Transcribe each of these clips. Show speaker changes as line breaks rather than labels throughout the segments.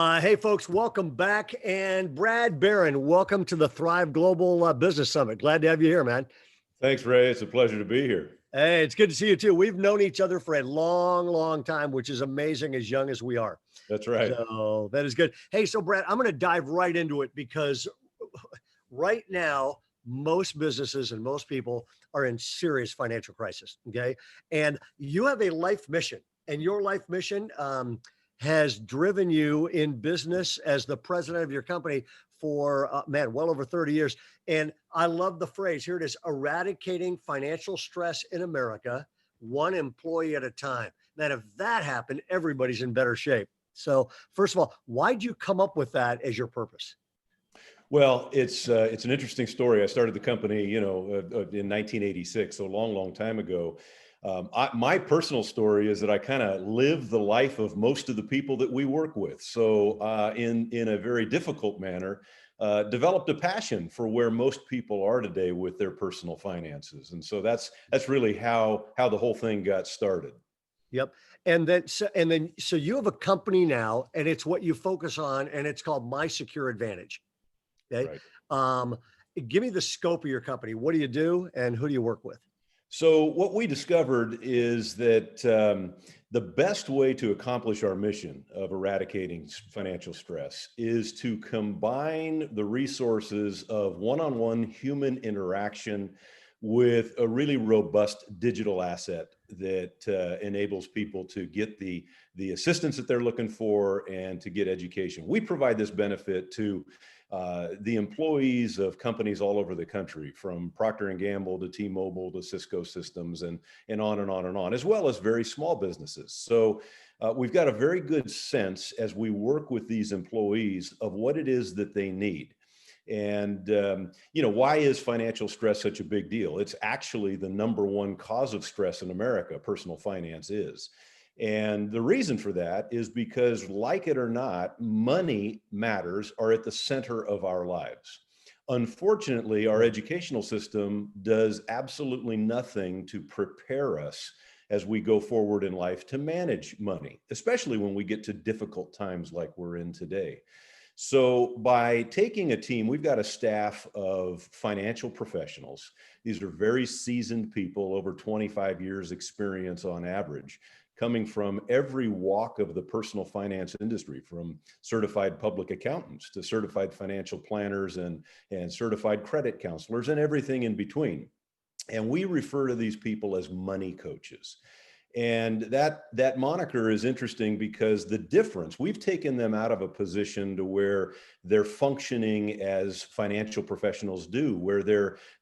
Hey, folks, welcome back. And Brad Barron, welcome to the Thrive Global Business Summit. Glad to have you here, man.
Thanks, Ray. It's a pleasure to be here.
Hey, it's good to see you too. We've known each other for a long, long time, which is amazing as young as we are.
That's right.
So that is good. Hey, so Brad, I'm going to dive right into it because right now, most businesses and most people are in serious financial crisis. Okay. And you have a life mission, and your life mission has driven you in business as the president of your company for, man, well over 30 years. And I love the phrase. Here it is: eradicating financial stress in America, one employee at a time. Man, if that happened, everybody's in better shape. So, first of all, why'd you come up with that as your purpose?
Well, it's an interesting story. I started the company, in 1986, so a long, long time ago. My personal story is that I kind of live the life of most of the people that we work with. So, in a very difficult manner, developed a passion for where most people are today with their personal finances, and so that's really how the whole thing got started.
Yep. So you have a company now, and it's what you focus on, and it's called My Secure Advantage. Okay.
Right.
Um, Give me the scope of your company. What do you do, and who do you work with?
So what we discovered is that the best way to accomplish our mission of eradicating financial stress is to combine the resources of one-on-one human interaction with a really robust digital asset that enables people to get the assistance that they're looking for and to get education. We provide this benefit to the employees of companies all over the country, from Procter and Gamble to T-Mobile to Cisco Systems, and on and on and on, as well as very small businesses. So we've got a very good sense as we work with these employees of what it is that they need. And, why is financial stress such a big deal? It's actually the number one cause of stress in America. Personal finance is. And the reason for that is because, like it or not, money matters are at the center of our lives. Unfortunately, our educational system does absolutely nothing to prepare us as we go forward in life to manage money, especially when we get to difficult times like we're in today. So by taking a team, we've got a staff of financial professionals. These are very seasoned people, over 25 years experience on average, coming from every walk of the personal finance industry, from certified public accountants to certified financial planners and certified credit counselors and everything in between. And we refer to these people as money coaches. And that moniker is interesting because the difference, we've taken them out of a position to where they're functioning as financial professionals do, where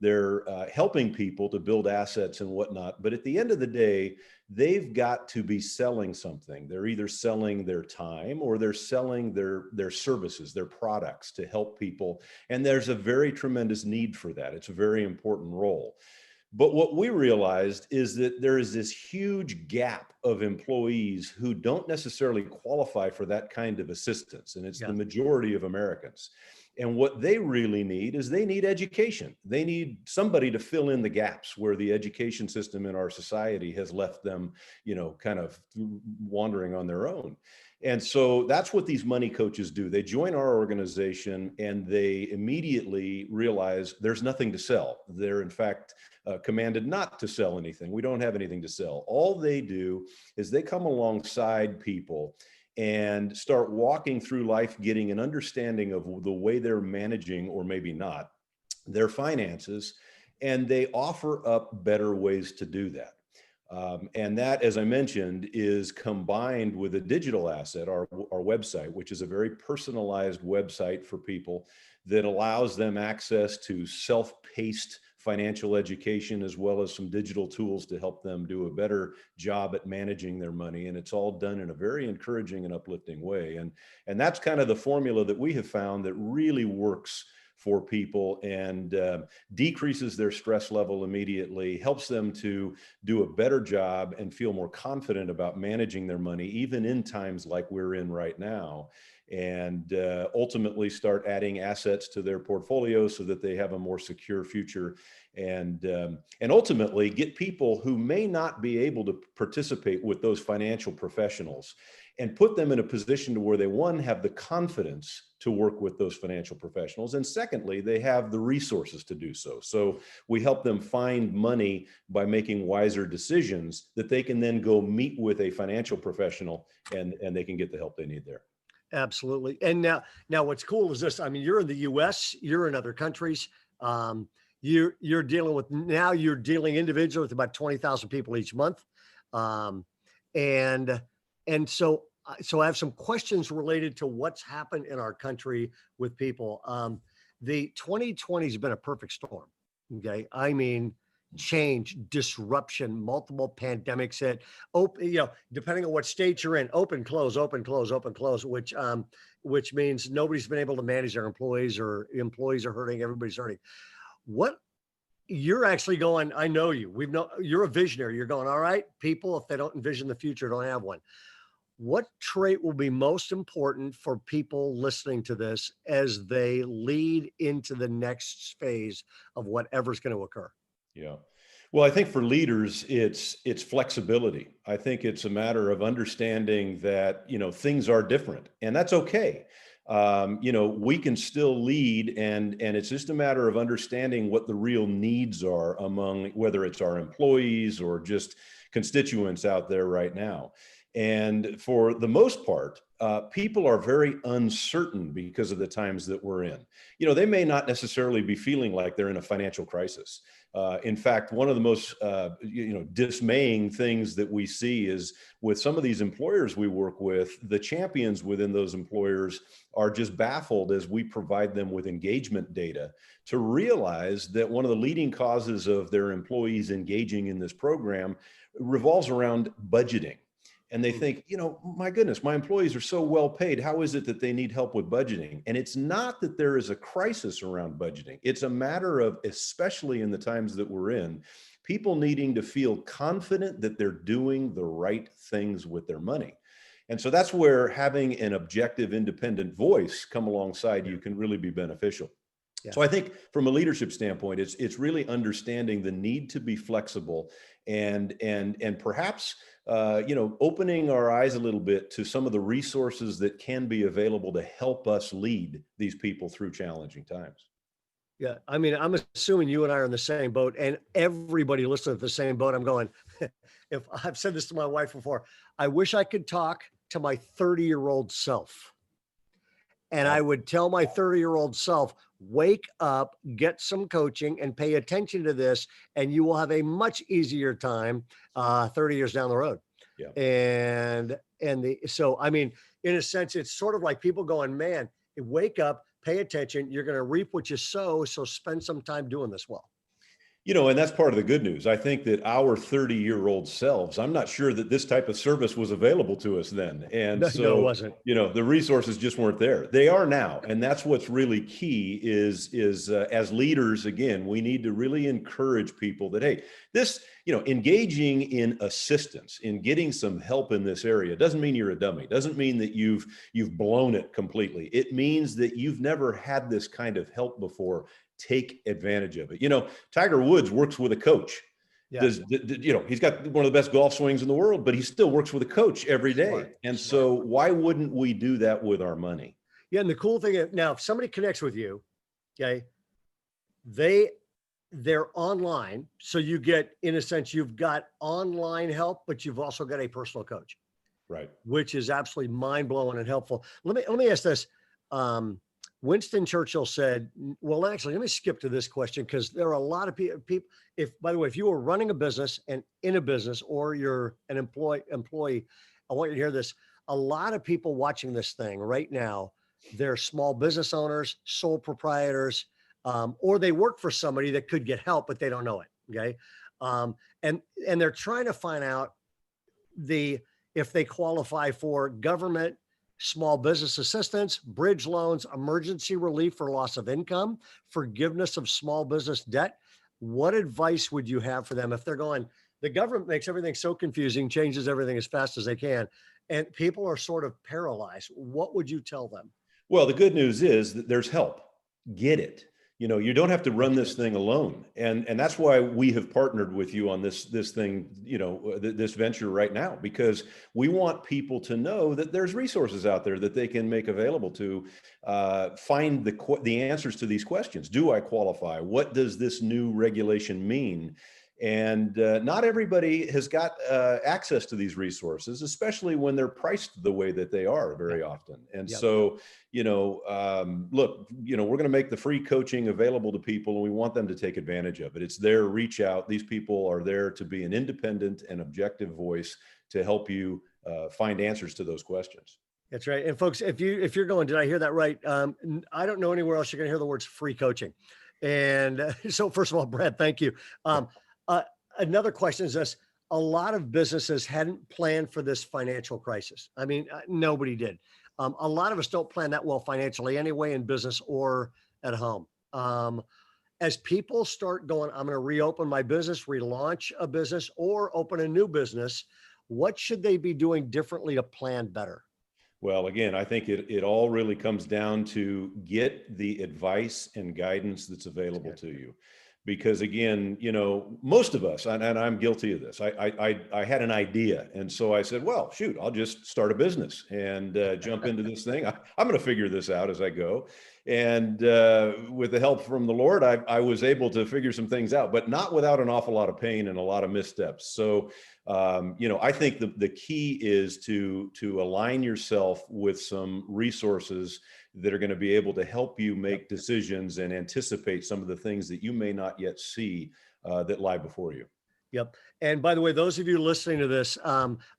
they're helping people to build assets and whatnot. But at the end of the day, they've got to be selling something. They're either selling their time or they're selling their services, their products to help people. And there's a very tremendous need for that. It's a very important role. But what we realized is that there is this huge gap of employees who don't necessarily qualify for that kind of assistance. And it's the
Yeah.
majority of Americans. And what they really need is they need education. They need somebody to fill in the gaps where the education system in our society has left them, kind of wandering on their own. And so that's what these money coaches do. They join our organization and they immediately realize there's nothing to sell. They're in fact commanded not to sell anything. We don't have anything to sell. All they do is they come alongside people and start walking through life, getting an understanding of the way they're managing, or maybe not, their finances, and they offer up better ways to do that. And that, as I mentioned, is combined with a digital asset, our website, which is a very personalized website for people that allows them access to self-paced financial education, as well as some digital tools to help them do a better job at managing their money. And it's all done in a very encouraging and uplifting way. And that's kind of the formula that we have found that really works for people and decreases their stress level immediately, helps them to do a better job and feel more confident about managing their money, even in times like we're in right now, and ultimately start adding assets to their portfolio so that they have a more secure future, and ultimately get people who may not be able to participate with those financial professionals and put them in a position to where they, one, have the confidence to work with those financial professionals. And secondly, they have the resources to do so. So we help them find money by making wiser decisions that they can then go meet with a financial professional, and they can get the help they need there.
Absolutely. And now what's cool is this. I mean, you're in the US, you're in other countries. You're dealing individually with about 20,000 people each month. Um, and so I have some questions related to what's happened in our country with people. The 2020 has been a perfect storm. Okay. I mean, change, disruption, multiple pandemics hit, open, depending on what state you're in, open, close, open, close, open, close, which means nobody's been able to manage their employees, or employees are hurting, everybody's hurting. What you're actually going, I know you, you're a visionary. You're going, all right, people, if they don't envision the future, don't have one. What trait will be most important for people listening to this as they lead into the next phase of whatever's going to occur?
Yeah. Well, I think for leaders, it's flexibility. I think it's a matter of understanding that, things are different, and that's okay. We can still lead, and it's just a matter of understanding what the real needs are among, whether it's our employees or just constituents out there right now. And for the most part, people are very uncertain because of the times that we're in. They may not necessarily be feeling like they're in a financial crisis. In fact, one of the most, dismaying things that we see is with some of these employers we work with, the champions within those employers are just baffled as we provide them with engagement data to realize that one of the leading causes of their employees engaging in this program revolves around budgeting. And they think, my goodness, my employees are so well paid. How is it that they need help with budgeting? And it's not that there is a crisis around budgeting. It's a matter of, especially in the times that we're in, people needing to feel confident that they're doing the right things with their money. And so that's where having an objective, independent voice come alongside you can really be beneficial. Yeah. So I think from a leadership standpoint, it's really understanding the need to be flexible and perhaps opening our eyes a little bit to some of the resources that can be available to help us lead these people through challenging times.
Yeah, I mean, I'm assuming you and I are in the same boat, and everybody listening to the same boat. I'm going, if I've said this to my wife before, I wish I could talk to my 30-year-old self. And I would tell my 30-year-old self, wake up, get some coaching, and pay attention to this, and you will have a much easier time 30 years down the road. Yeah. So, I mean, in a sense, it's sort of like people going, man, wake up, pay attention. You're going to reap what you sow. So spend some time doing this well.
And that's part of the good news. I think that our 30-year-old selves, I'm not sure that this type of service was available to us then. And
no, it wasn't.
The resources just weren't there. They are now. And that's what's really key is as leaders, again, we need to really encourage people that, hey, this, engaging in assistance, in getting some help in this area doesn't mean you're a dummy. Doesn't mean that you've blown it completely. It means that you've never had this kind of help before. Take advantage of it. Tiger Woods works with a coach. Yeah. He's got one of the best golf swings in the world, but he still works with a coach every day. Smart. And so why wouldn't we do that with our money?
Yeah. And the cool thing is, now, if somebody connects with you, okay, they're online. So you get, in a sense, you've got online help, but you've also got a personal coach.
Right.
Which is absolutely mind-blowing and helpful. Let me ask this. Winston Churchill said, well, actually, let me skip to this question, because there are a lot of people, by the way, if you were running a business and in a business, or you're an employee, I want you to hear this. A lot of people watching this thing right now, they're small business owners, sole proprietors, or they work for somebody that could get help, but they don't know it. Okay. And they're trying to find out if they qualify for government, small business assistance, bridge loans, emergency relief for loss of income, forgiveness of small business debt. What advice would you have for them if they're going, the government makes everything so confusing, changes everything as fast as they can, and people are sort of paralyzed? What would you tell them?
Well, the good news is that there's help. Get it. You don't have to run
Makes
this
sense.
thing alone. And that's why we have partnered with you on this thing, this venture right now, because we want people to know that there's resources out there that they can make available to find the answers to these questions. Do I qualify? What does this new regulation mean? And not everybody has got access to these resources, especially when they're priced the way that they are very
Yep.
often. And
Yep.
so, look, we're going to make the free coaching available to people, and we want them to take advantage of it. It's their reach out. These people are there to be an independent and objective voice to help you find answers to those questions.
That's right. And folks, if you're going, did I hear that right? I don't know anywhere else you're going to hear the words free coaching. And so, first of all, Brad, thank you. Um, uh, Another question is this: a lot of businesses hadn't planned for this financial crisis. I mean, nobody did. A lot of us don't plan that well financially anyway, in business or at home. As people start going, I'm going to reopen my business, relaunch a business, or open a new business. What should they be doing differently to plan better?
Well, again, I think it all really comes down to get the advice and guidance that's available
Yeah.
to you. Because again, most of us, and I'm guilty of this, I had an idea. And so I said, well, shoot, I'll just start a business and jump into this thing. I'm going to figure this out as I go. And with the help from the Lord, I was able to figure some things out, but not without an awful lot of pain and a lot of missteps. So I think the key is to align yourself with some resources that are going to be able to help you make decisions and anticipate some of the things that you may not yet see that lie before you.
Yep. And by the way, those of you listening to this,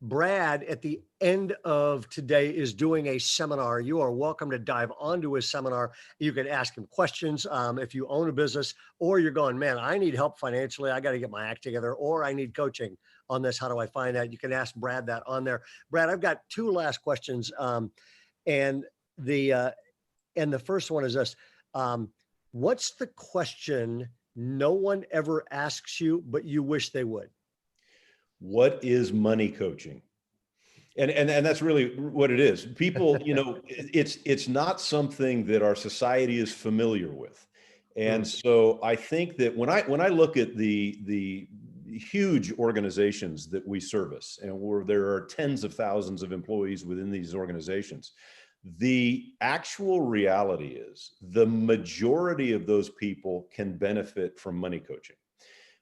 Brad at the end of today is doing a seminar. You are welcome to dive onto his seminar. You can ask him questions if you own a business, or you're going, man, I need help financially. I got to get my act together, or I need coaching on this. How do I find that? You can ask Brad that on there. Brad, I've got two last questions. And the and the first one is this. What's the question no one ever asks you, but you wish they would?
What is money coaching? And that's really what it is. People, it's not something that our society is familiar with. And
Mm,
so I think that when I look at the huge organizations that we service, and where there are tens of thousands of employees within these organizations, the actual reality is the majority of those people can benefit from money coaching.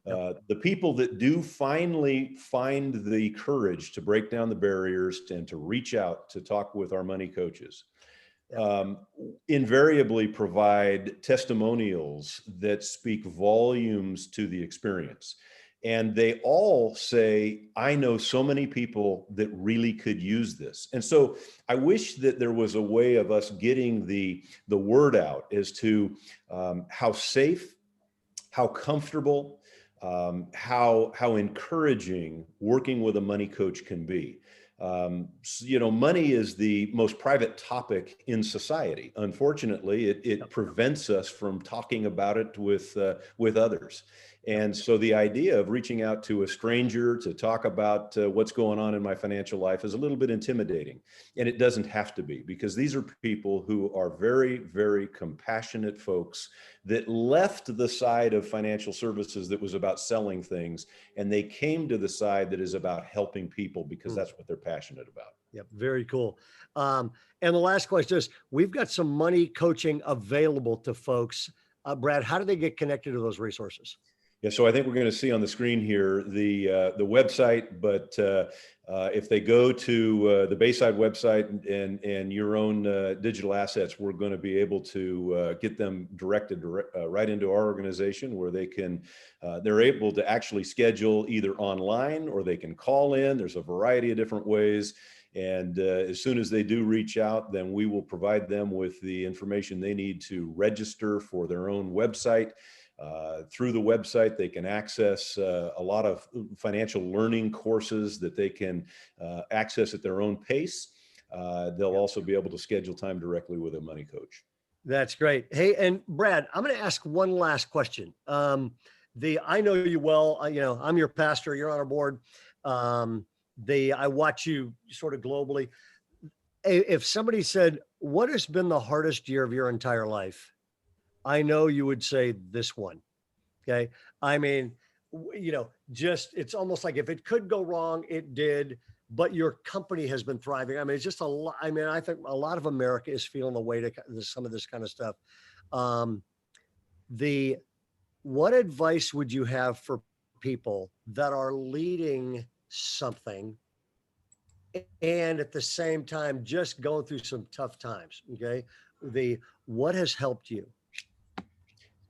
yep.
The people that do finally find the courage to break down the barriers and to reach out to talk with our money coaches
Yep.
um, invariably provide testimonials that speak volumes to the experience. And they all say, I know so many people that really could use this. And so I wish that there was a way of us getting the word out as to how safe, how comfortable, how encouraging working with a money coach can be. Money is the most private topic in society. Unfortunately, it prevents us from talking about it with others. And so the idea of reaching out to a stranger to talk about what's going on in my financial life is a little bit intimidating. And it doesn't have to be, because these are people who are very, very compassionate folks that left the side of financial services that was about selling things, and they came to the side that is about helping people, because
Mm,
that's what they're passionate about.
yep. Very cool. And the last question is, we've got some money coaching available to folks. Brad, how do they get connected to those resources?
Yeah, so I think we're going to see on the screen here the website, but if they go to the Bayside website and your own digital assets, we're going to be able to get them directed right into our organization, where they're able to actually schedule either online, or they can call in. There's a variety of different ways. And as soon as they do reach out, then we will provide them with the information they need to register for their own website. Through the website, they can access a lot of financial learning courses that they can access at their own pace. They'll also be able to schedule time directly with a money coach.
That's great. Hey, and Brad, I'm going to ask one last question. I know you well. I'm your pastor. You're on our board. I watch you sort of globally. If somebody said, "What has been the hardest year of your entire life?" I know you would say this one. Okay. I mean, just it's almost like if it could go wrong, it did, but your company has been thriving. I mean, it's just a lot. I mean, I think a lot of America is feeling the weight of some of this kind of stuff. Um, the What advice would you have for people that are leading something and at the same time just going through some tough times? Okay. What has helped you?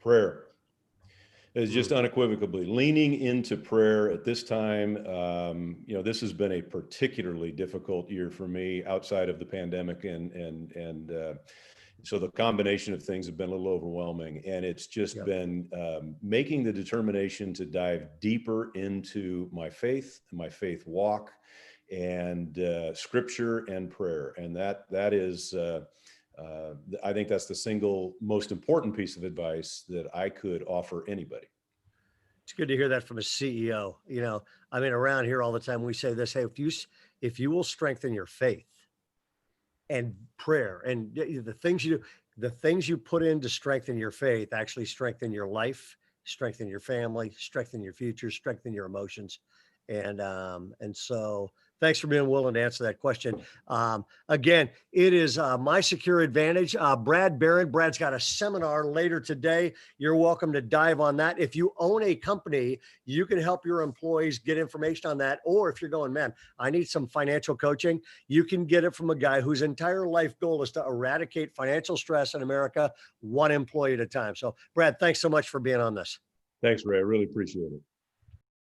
Prayer is just
Mm,
unequivocally leaning into prayer at this time. This has been a particularly difficult year for me outside of the pandemic, and so the combination of things have been a little overwhelming, and it's just
yep.
been making the determination to dive deeper into my faith walk, and scripture and prayer, and that is. I think that's the single most important piece of advice that I could offer anybody.
It's good to hear that from a CEO. I mean, around here all the time we say this: hey, if you will strengthen your faith and prayer and the things you put in to strengthen your faith actually strengthen your life, strengthen your family, strengthen your future, strengthen your emotions. And so thanks for being willing to answer that question. Again, it is My Secure Advantage. Brad Barron. Brad's got a seminar later today. You're welcome to dive on that. If you own a company, you can help your employees get information on that. Or if you're going, man, I need some financial coaching, you can get it from a guy whose entire life goal is to eradicate financial stress in America, one employee at a time. So, Brad, thanks so much for being on this.
Thanks, Ray. I really appreciate it.